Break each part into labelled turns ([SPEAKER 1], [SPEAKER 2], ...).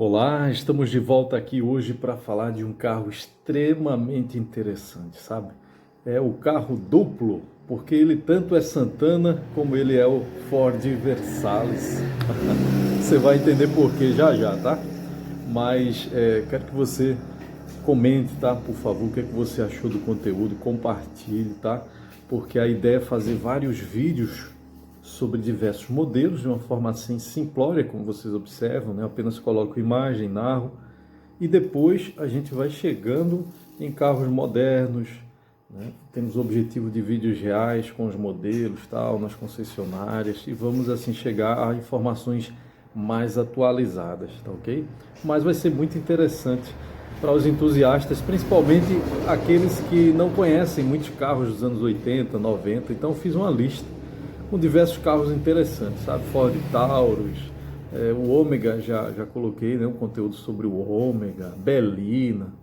[SPEAKER 1] Olá, estamos de volta aqui hoje para falar de um carro extremamente interessante, sabe? É o carro duplo, porque ele tanto é Santana como ele é o Ford Versalles. Você vai entender por quê já já, tá? Mas quero que você comente, tá? Por favor, o que é que você achou do conteúdo, compartilhe, tá? Porque a ideia é fazer vários vídeos sobre diversos modelos de uma forma assim simplória, como vocês observam, né? Eu apenas coloco imagem, narro e depois a gente vai chegando em carros modernos, né? Temos o objetivo de vídeos reais com os modelos, tal, nas concessionárias e vamos assim chegar a informações mais atualizadas, tá ok? Mas vai ser muito interessante para os entusiastas, principalmente aqueles que não conhecem muitos carros dos anos 80, 90. Então fiz uma lista com diversos carros interessantes, sabe? Ford Taurus, o Ômega já coloquei, né? Um conteúdo sobre o Ômega, Belina,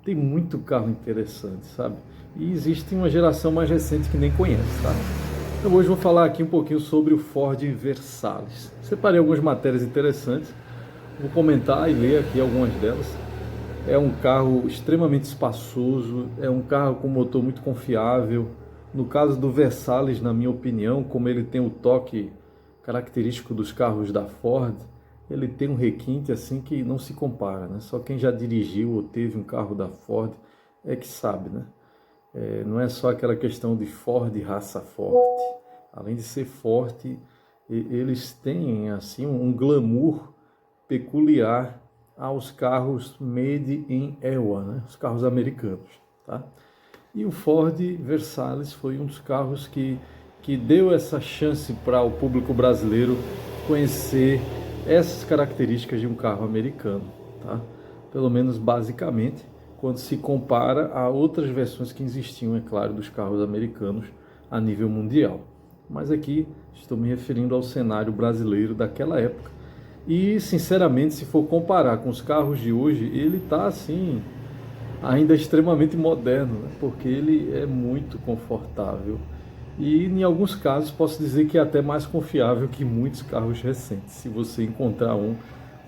[SPEAKER 1] tem muito carro interessante, sabe? E existe uma geração mais recente que nem conhece, tá? Então hoje vou falar aqui um pouquinho sobre o Ford Versalles. Separei algumas matérias interessantes, vou comentar e ler aqui algumas delas. É um carro extremamente espaçoso, é um carro com motor muito confiável. No caso do Versalles, na minha opinião, como ele tem o toque característico dos carros da Ford, ele tem um requinte assim que não se compara, né? Só quem já dirigiu ou teve um carro da Ford é que sabe, né? Não é só aquela questão de Ford raça forte. Além de ser forte, eles têm assim um glamour peculiar aos carros made in EWA, né? Os carros americanos, tá? E o Ford Versalles foi um dos carros que deu essa chance para o público brasileiro conhecer essas características de um carro americano, tá? Pelo menos basicamente, quando se compara a outras versões que existiam, é claro, dos carros americanos a nível mundial. Mas aqui estou me referindo ao cenário brasileiro daquela época. E, sinceramente, se for comparar com os carros de hoje, ele está assim, ainda extremamente moderno, né? Porque ele é muito confortável. E, em alguns casos, posso dizer que é até mais confiável que muitos carros recentes, se você encontrar um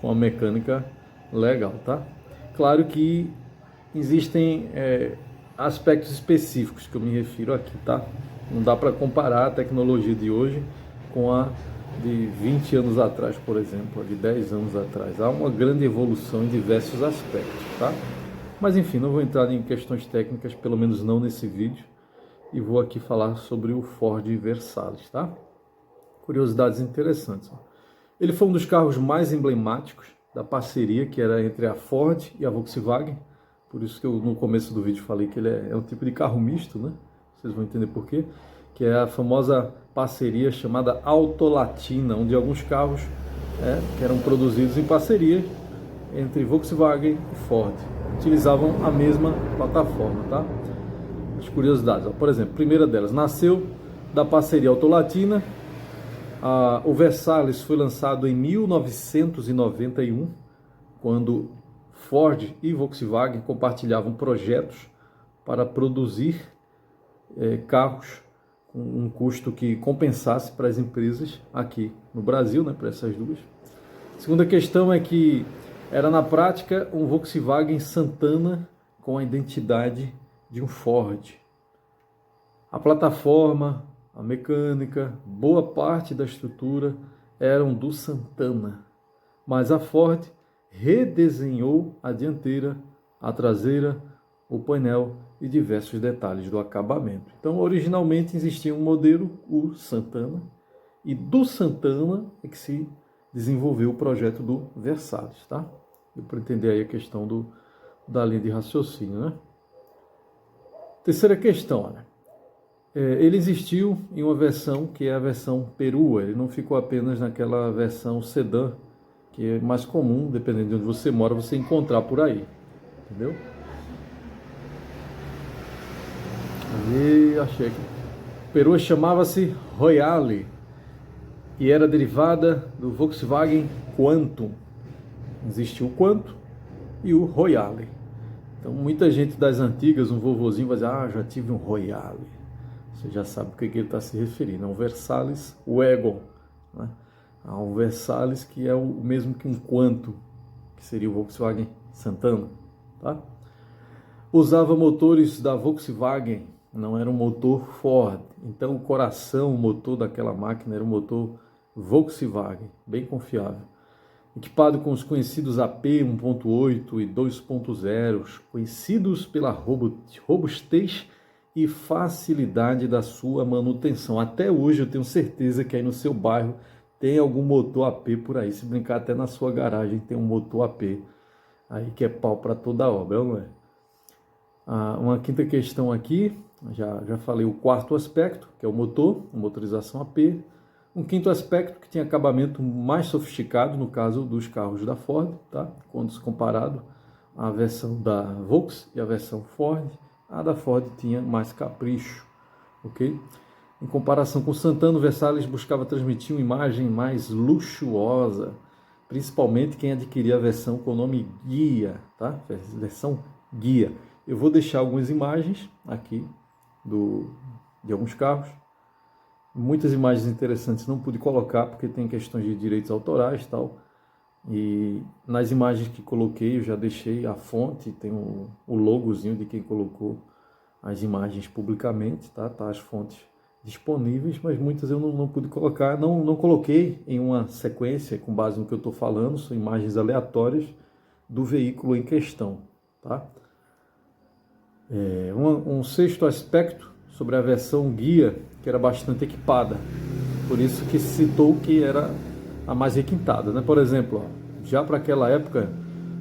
[SPEAKER 1] com uma mecânica legal, tá? Claro que existem aspectos específicos que eu me refiro aqui, tá? Não dá para comparar a tecnologia de hoje com a de 20 anos atrás, por exemplo, de 10 anos atrás. Há uma grande evolução em diversos aspectos, tá? Mas enfim, não vou entrar em questões técnicas, pelo menos não nesse vídeo, e vou aqui falar sobre o Ford Versalles, tá? Curiosidades interessantes. Ele foi um dos carros mais emblemáticos da parceria que era entre a Ford e a Volkswagen. Por isso que eu no começo do vídeo falei que ele é um tipo de carro misto, né? Vocês vão entender por quê. Que é a famosa parceria chamada Autolatina, onde alguns carros que eram produzidos em parceria entre Volkswagen e Ford utilizavam a mesma plataforma, tá? As curiosidades, ó. Por exemplo, a primeira delas, nasceu da parceria Autolatina. O Versalles foi lançado em 1991, quando Ford e Volkswagen compartilhavam projetos para produzir carros com um custo que compensasse para as empresas aqui no Brasil, né, para essas duas. A segunda questão é que era na prática um Volkswagen Santana com a identidade de um Ford. A plataforma, a mecânica, boa parte da estrutura eram do Santana, mas a Ford redesenhou a dianteira, a traseira, o painel e diversos detalhes do acabamento. Então, originalmente existia um modelo, o Santana, e do Santana é que se desenvolveu o projeto do Versalles, tá? Deu para entender aí a questão da linha de raciocínio, né? Terceira questão, olha. Ele existiu em uma versão que é a versão perua, ele não ficou apenas naquela versão sedã, que é mais comum, dependendo de onde você mora, você encontrar por aí, entendeu? E achei aqui. Perua chamava-se Royale e era derivada do Volkswagen Quantum. Existiu o Quantum e o Royale. Então muita gente das antigas, um vovozinho vai dizer, já tive um Royale. Você já sabe o que ele está se referindo. É um Versalles Wagon, né? Há um Versalles que é o mesmo que um Quantum. que seria o Volkswagen Santana, tá? Usava motores da Volkswagen, não era um motor Ford. Então o coração, o motor daquela máquina era um motor Volkswagen, bem confiável. Equipado com os conhecidos AP 1.8 e 2.0, conhecidos pela robustez e facilidade da sua manutenção. Até hoje eu tenho certeza que aí no seu bairro tem algum motor AP por aí. Se brincar, até na sua garagem tem um motor AP aí que é pau para toda obra, não é? Uma quinta questão aqui, já falei o quarto aspecto, que é o motor, a motorização AP. Um quinto aspecto que tinha acabamento mais sofisticado, no caso dos carros da Ford, tá? Quando se comparado à versão da Volkswagen e a versão Ford, a da Ford tinha mais capricho, ok? Em comparação com o Santana, o Versalles buscava transmitir uma imagem mais luxuosa, principalmente quem adquiria a versão com o nome Guia, tá? Versão Guia. Eu vou deixar algumas imagens aqui de alguns carros. Muitas imagens interessantes não pude colocar porque tem questões de direitos autorais e tal. E nas imagens que coloquei eu já deixei a fonte, tem o logozinho de quem colocou as imagens publicamente, tá? Tá as fontes disponíveis, mas muitas eu não pude colocar, não coloquei em uma sequência com base no que eu estou falando, são imagens aleatórias do veículo em questão, tá? Um sexto aspecto sobre a versão guia, que era bastante equipada, por isso que se citou que era a mais requintada, né? Por exemplo, ó, já para aquela época,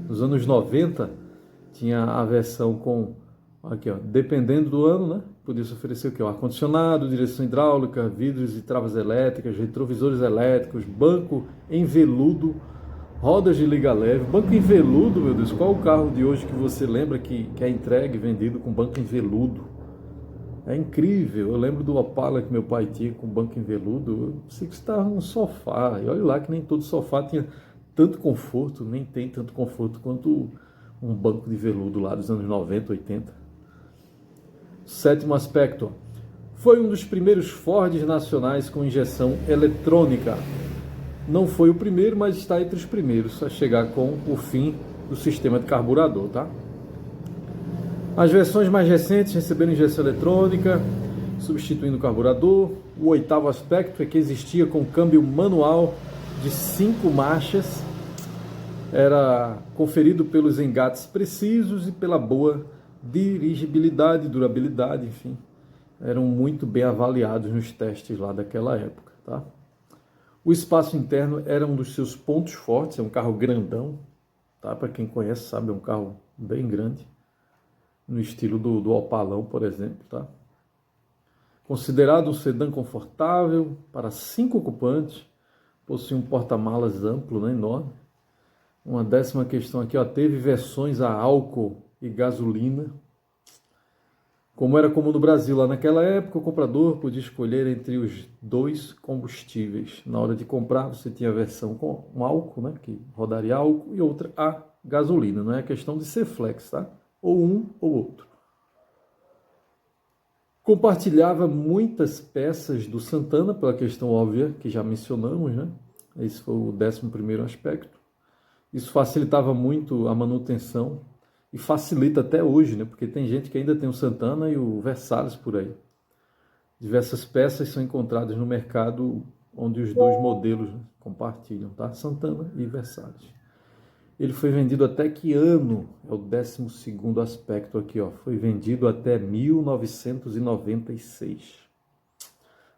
[SPEAKER 1] nos anos 90, tinha a versão com, aqui, ó, dependendo do ano, né? Podia se oferecer o quê? Ar-condicionado, direção hidráulica, vidros e travas elétricas, retrovisores elétricos, banco em veludo, rodas de liga leve. Banco em veludo, meu Deus, qual o carro de hoje que você lembra que é entregue, vendido com banco em veludo? É incrível, eu lembro do Opala que meu pai tinha com banco em veludo, eu sei que estava num sofá, e olha lá que nem todo sofá tinha tanto conforto, nem tem tanto conforto quanto um banco de veludo lá dos anos 90, 80. Sétimo aspecto, foi um dos primeiros Fords nacionais com injeção eletrônica. Não foi o primeiro, mas está entre os primeiros a chegar com o fim do sistema de carburador, tá? As versões mais recentes receberam injeção eletrônica, substituindo o carburador. O oitavo aspecto é que existia com câmbio manual de 5 marchas, era conferido pelos engates precisos e pela boa dirigibilidade e durabilidade, enfim, eram muito bem avaliados nos testes lá daquela época, tá? O espaço interno era um dos seus pontos fortes, é um carro grandão, tá? Para quem conhece sabe, é um carro bem grande, no estilo do Opalão, por exemplo, tá? Considerado um sedã confortável para 5 ocupantes, possui um porta-malas amplo, né, enorme. Uma décima questão aqui, ó, teve versões a álcool e gasolina. Como era comum no Brasil lá naquela época, o comprador podia escolher entre os dois combustíveis. Na hora de comprar, você tinha a versão com um álcool, né, que rodaria álcool, e outra a gasolina. Não é questão de ser flex, tá? Ou um ou outro. Compartilhava muitas peças do Santana, pela questão óbvia que já mencionamos, né? Esse foi o 11º aspecto. Isso facilitava muito a manutenção e facilita até hoje, né? Porque tem gente que ainda tem o Santana e o Versalles por aí. Diversas peças são encontradas no mercado onde os dois modelos compartilham, tá? Santana e Versalles. Ele foi vendido até que ano? É o 12º aspecto aqui, ó. Foi vendido até 1996.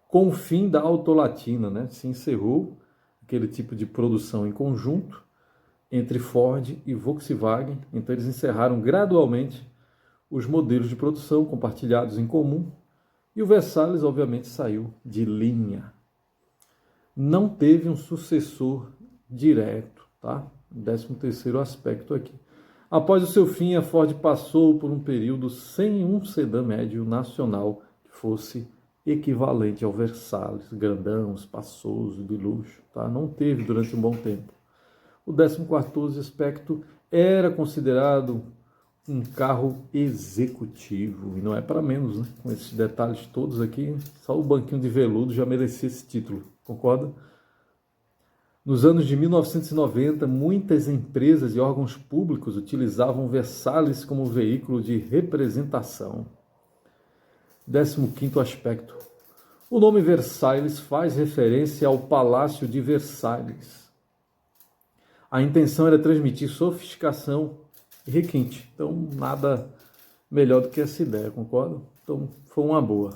[SPEAKER 1] Com o fim da Autolatina, né? Se encerrou aquele tipo de produção em conjunto entre Ford e Volkswagen. Então eles encerraram gradualmente os modelos de produção compartilhados em comum. E o Versalles, obviamente, saiu de linha. Não teve um sucessor direto, tá? 13º aspecto aqui. Após o seu fim, a Ford passou por um período sem um sedã médio nacional que fosse equivalente ao Versalles, grandão, espaçoso, de luxo, tá? Não teve durante um bom tempo. O 14º aspecto era considerado um carro executivo, e não é para menos, né? Com esses detalhes todos aqui, só o banquinho de veludo já merecia esse título, concorda? Nos anos de 1990, muitas empresas e órgãos públicos utilizavam Versalhes como veículo de representação. 15º aspecto. O nome Versalhes faz referência ao Palácio de Versalhes. A intenção era transmitir sofisticação e requinte. Então, nada melhor do que essa ideia, concorda? Então, foi uma boa.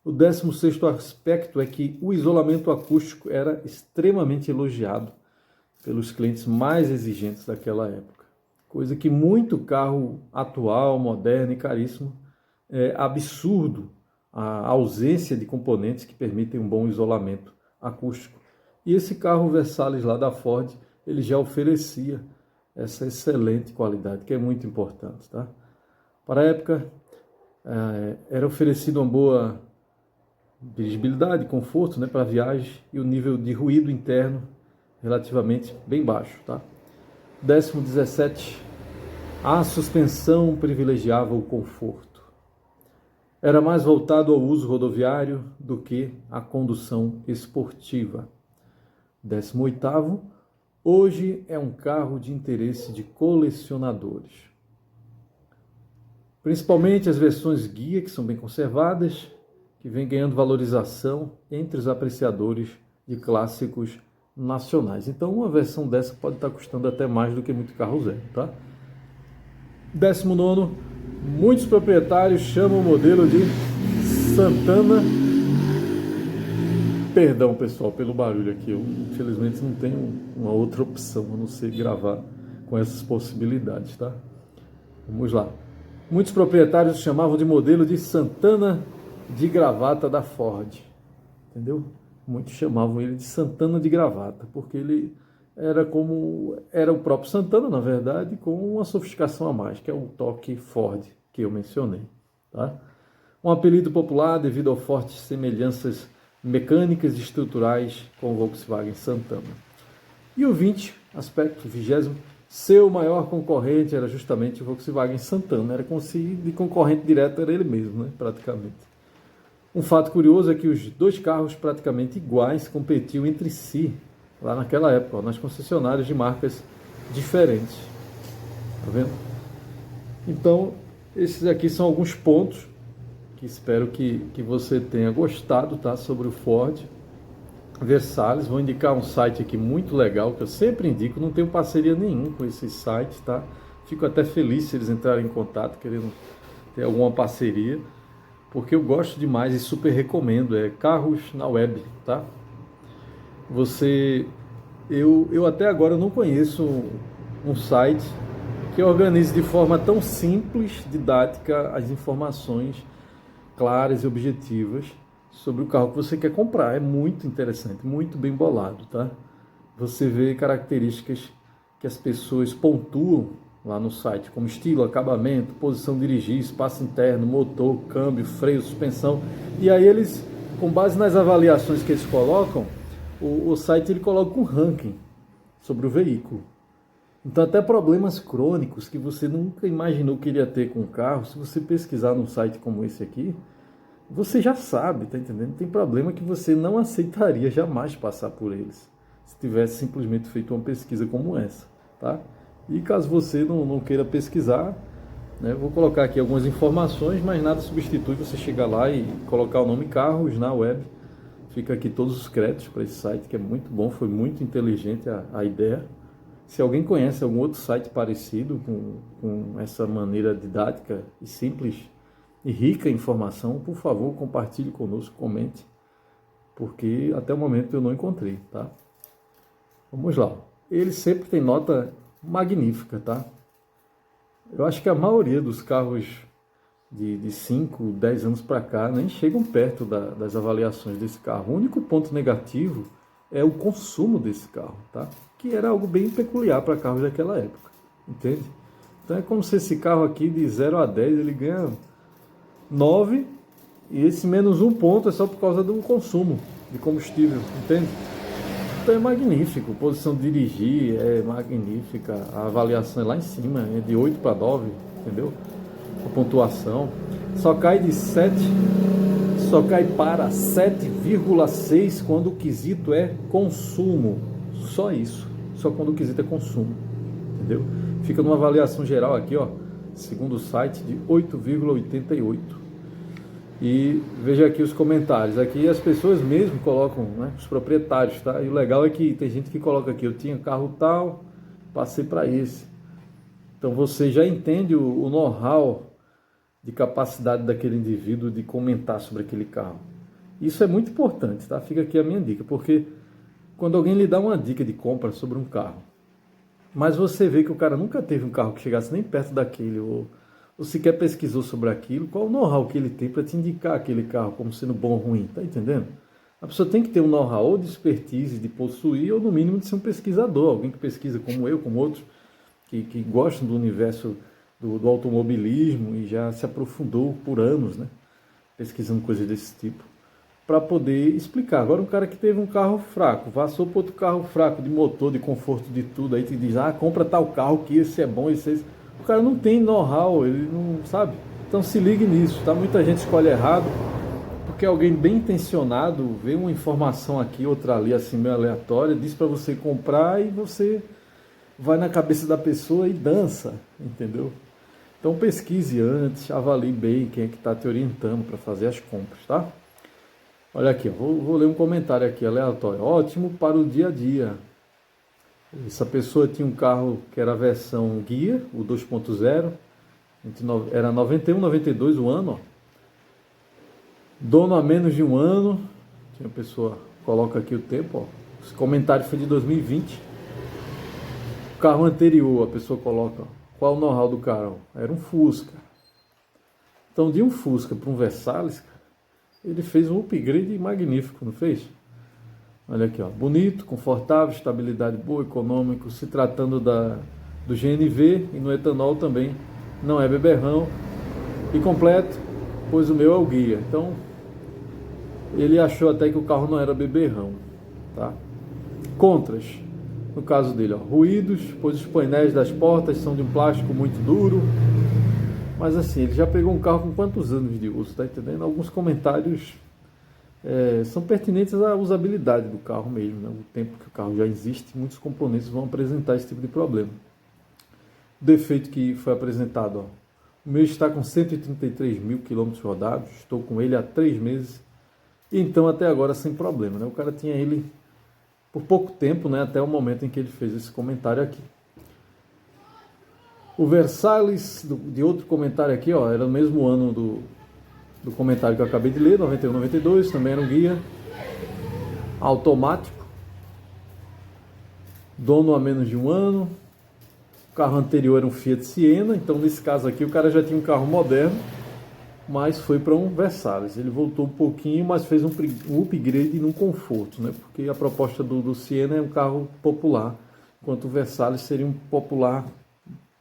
[SPEAKER 1] O 16º aspecto é que o isolamento acústico era extremamente elogiado pelos clientes mais exigentes daquela época. Coisa que muito carro atual, moderno e caríssimo é absurdo a ausência de componentes que permitem um bom isolamento acústico. E esse carro Versalhes lá da Ford, ele já oferecia essa excelente qualidade, que é muito importante, tá? Para a época, era oferecido uma boa dirigibilidade, conforto, né, para a viagem, e o nível de ruído interno relativamente bem baixo, tá? 17, a suspensão privilegiava o conforto. Era mais voltado ao uso rodoviário do que à condução esportiva. 18, hoje é um carro de interesse de colecionadores. Principalmente as versões guia, que são bem conservadas, que vem ganhando valorização entre os apreciadores de clássicos nacionais. Então, uma versão dessa pode estar custando até mais do que muito carro zero, tá? 19, muitos proprietários chamam o modelo de Santana. Perdão, pessoal, pelo barulho aqui. Eu, infelizmente, não tenho uma outra opção a não ser gravar com essas possibilidades, tá? Vamos lá. Muitos proprietários chamavam de modelo de Santana de gravata da Ford, entendeu? Muitos chamavam ele de Santana de gravata, porque ele era como era o próprio Santana, na verdade, com uma sofisticação a mais, que é o toque Ford que eu mencionei, tá? Um apelido popular devido a fortes semelhanças mecânicas e estruturais com o Volkswagen Santana. E o 20, aspecto 20, seu maior concorrente era justamente o Volkswagen Santana, era como se de concorrente direto era ele mesmo, né, praticamente. Um fato curioso é que os dois carros praticamente iguais competiam entre si, lá naquela época, nas concessionárias de marcas diferentes. Tá vendo? Então, esses aqui são alguns pontos que espero que você tenha gostado, tá? Sobre o Ford Versalhes. Vou indicar um site aqui muito legal, que eu sempre indico, não tenho parceria nenhuma com esses sites, tá? Fico até feliz se eles entrarem em contato, querendo ter alguma parceria, porque eu gosto demais e super recomendo, é Carros na Web, tá? Eu até agora não conheço um site que organize de forma tão simples, didática, as informações claras e objetivas sobre o carro que você quer comprar. É muito interessante, muito bem bolado, tá? Você vê características que as pessoas pontuam lá no site, como estilo, acabamento, posição de dirigir, espaço interno, motor, câmbio, freio, suspensão. E aí eles, com base nas avaliações que eles colocam, o site ele coloca um ranking sobre o veículo. Então até problemas crônicos que você nunca imaginou que iria ter com o carro, se você pesquisar num site como esse aqui, você já sabe, tá entendendo? Tem problema que você não aceitaria jamais passar por eles, se tivesse simplesmente feito uma pesquisa como essa, tá? E caso você não queira pesquisar, né, vou colocar aqui algumas informações, mas nada substitui você chegar lá e colocar o nome Carros na Web. Fica aqui todos os créditos para esse site, que é muito bom, foi muito inteligente a ideia. Se alguém conhece algum outro site parecido com essa maneira didática e simples e rica em informação, por favor, compartilhe conosco, comente, porque até o momento eu não encontrei, tá? Vamos lá. Ele sempre tem nota magnífica, tá? Eu acho que a maioria dos carros de 5, 10 anos para cá nem chegam perto das avaliações desse carro. O único ponto negativo é o consumo desse carro, tá? Que era algo bem peculiar para carros daquela época, entende? Então é como se esse carro aqui de 0 a 10 ele ganha 9 e esse menos um ponto é só por causa do consumo de combustível, entende? Então é magnífico, posição de dirigir é magnífica, a avaliação é lá em cima, é de 8 para 9, entendeu? A pontuação só cai para 7,6 quando o quesito é consumo. Só isso. Só quando o quesito é consumo. Entendeu? Fica numa avaliação geral aqui, ó, segundo o site, de 8,88. E veja aqui os comentários. Aqui as pessoas mesmo colocam, né, os proprietários, tá? E o legal é que tem gente que coloca aqui, eu tinha carro tal, passei para esse. Então você já entende o know-how de capacidade daquele indivíduo de comentar sobre aquele carro. Isso é muito importante, tá? Fica aqui a minha dica, porque quando alguém lhe dá uma dica de compra sobre um carro, mas você vê que o cara nunca teve um carro que chegasse nem perto daquele, ou sequer pesquisou sobre aquilo, qual o know-how que ele tem para te indicar aquele carro como sendo bom ou ruim, tá entendendo? A pessoa tem que ter um know-how ou de expertise, de possuir, ou no mínimo de ser um pesquisador, alguém que pesquisa como eu, como outros, que gostam do universo do automobilismo e já se aprofundou por anos, né, pesquisando coisas desse tipo, para poder explicar. Agora um cara que teve um carro fraco, passou para outro carro fraco, de motor, de conforto, de tudo, aí te diz, compra tal carro que esse é bom, esse. O cara não tem know-how, ele não sabe. Então se ligue nisso, tá? Muita gente escolhe errado, porque alguém bem intencionado vê uma informação aqui, outra ali, assim, meio aleatória, diz para você comprar e você vai na cabeça da pessoa e dança, entendeu? Então pesquise antes, avalie bem quem é que está te orientando para fazer as compras, tá? Olha aqui, vou ler um comentário aqui aleatório. Ótimo para o dia a dia. Essa pessoa tinha um carro que era a versão guia, o 2.0, era 91, 92 o ano, ó. Dono há menos de um ano. Tinha a pessoa, coloca aqui o tempo, ó. Esse comentário foi de 2020. O carro anterior, a pessoa coloca, ó, qual o know-how do carro? Era um Fusca. Então, de um Fusca para um Versalhes, ele fez um upgrade magnífico, não fez? Olha aqui, ó, bonito, confortável, estabilidade boa, econômico, se tratando do GNV e no etanol também, não é beberrão e completo, pois o meu é o guia. Então, ele achou até que o carro não era beberrão, tá? Contras, no caso dele, ó, ruídos, pois os painéis das portas são de um plástico muito duro. Mas assim, ele já pegou um carro com quantos anos de uso, tá entendendo? Alguns comentários são pertinentes à usabilidade do carro mesmo, né? O tempo que o carro já existe, muitos componentes vão apresentar esse tipo de problema. O defeito que foi apresentado, ó, o meu está com 133 mil quilômetros rodados, estou com ele há 3 meses, e então até agora sem problema, né? O cara tinha ele por pouco tempo, né? Até o momento em que ele fez esse comentário aqui. O Versalhes, de outro comentário aqui, ó, era no mesmo ano do comentário que eu acabei de ler, 91, 92, também era um guia automático, dono há menos de um ano, o carro anterior era um Fiat Siena, então nesse caso aqui o cara já tinha um carro moderno, mas foi para um Versalhes. Ele voltou um pouquinho, mas fez um upgrade no conforto, né? Porque a proposta do Siena é um carro popular, enquanto o Versalhes seria um popular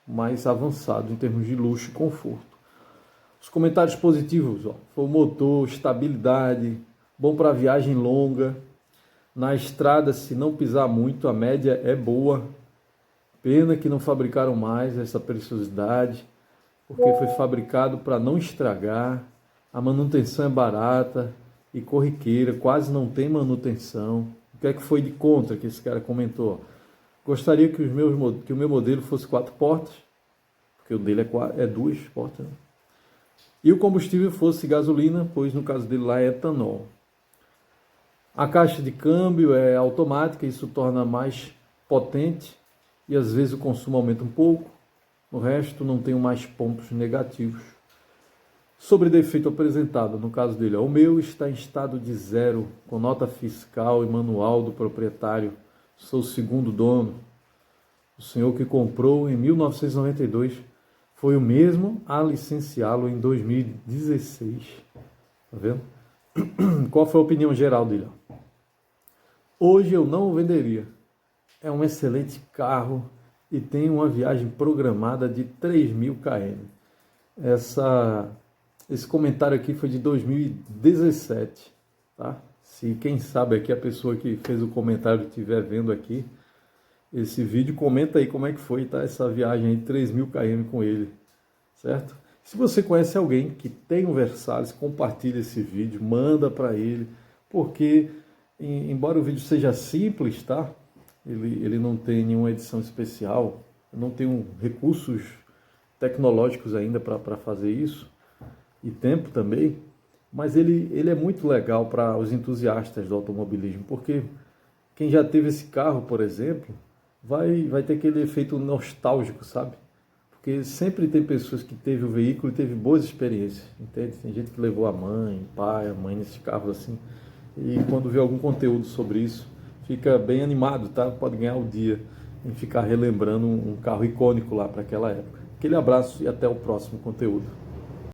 [SPEAKER 1] mais avançado em termos de luxo e conforto. Os comentários positivos, ó, foi o motor, estabilidade, bom para viagem longa, na estrada se não pisar muito, a média é boa, pena que não fabricaram mais essa preciosidade, porque foi fabricado para não estragar, a manutenção é barata e corriqueira, quase não tem manutenção. O que é que foi de contra que esse cara comentou? Gostaria que o meu modelo fosse 4 portas, porque o dele é 2 portas, né? E o combustível fosse gasolina, pois no caso dele lá é etanol. A caixa de câmbio é automática, isso torna mais potente e às vezes o consumo aumenta um pouco. No resto não tenho mais pontos negativos. Sobre defeito apresentado, no caso dele, o meu está em estado de 0, com nota fiscal e manual do proprietário. Sou o segundo dono. O senhor que comprou em 1992 foi o mesmo a licenciá-lo em 2016. Tá vendo? Qual foi a opinião geral dele? Hoje eu não o venderia. É um excelente carro e tem uma viagem programada de 3.000 km. Esse comentário aqui foi de 2017, tá? Se quem sabe aqui a pessoa que fez o comentário estiver vendo aqui esse vídeo, comenta aí como é que foi, tá? Essa viagem aí, 3.000 km com ele, certo? Se você conhece alguém que tem um Versalhes, compartilha esse vídeo, manda para ele, porque embora o vídeo seja simples, tá? ele não tem nenhuma edição especial, não tem recursos tecnológicos ainda para fazer isso, e tempo também, mas ele é muito legal para os entusiastas do automobilismo, porque quem já teve esse carro, por exemplo, vai ter aquele efeito nostálgico, sabe? Porque sempre tem pessoas que teve o veículo e teve boas experiências, entende? Tem gente que levou a mãe, o pai, a mãe nesses carros assim, e quando vê algum conteúdo sobre isso, fica bem animado, tá? Pode ganhar o dia em ficar relembrando um carro icônico lá para aquela época. Aquele abraço e até o próximo conteúdo.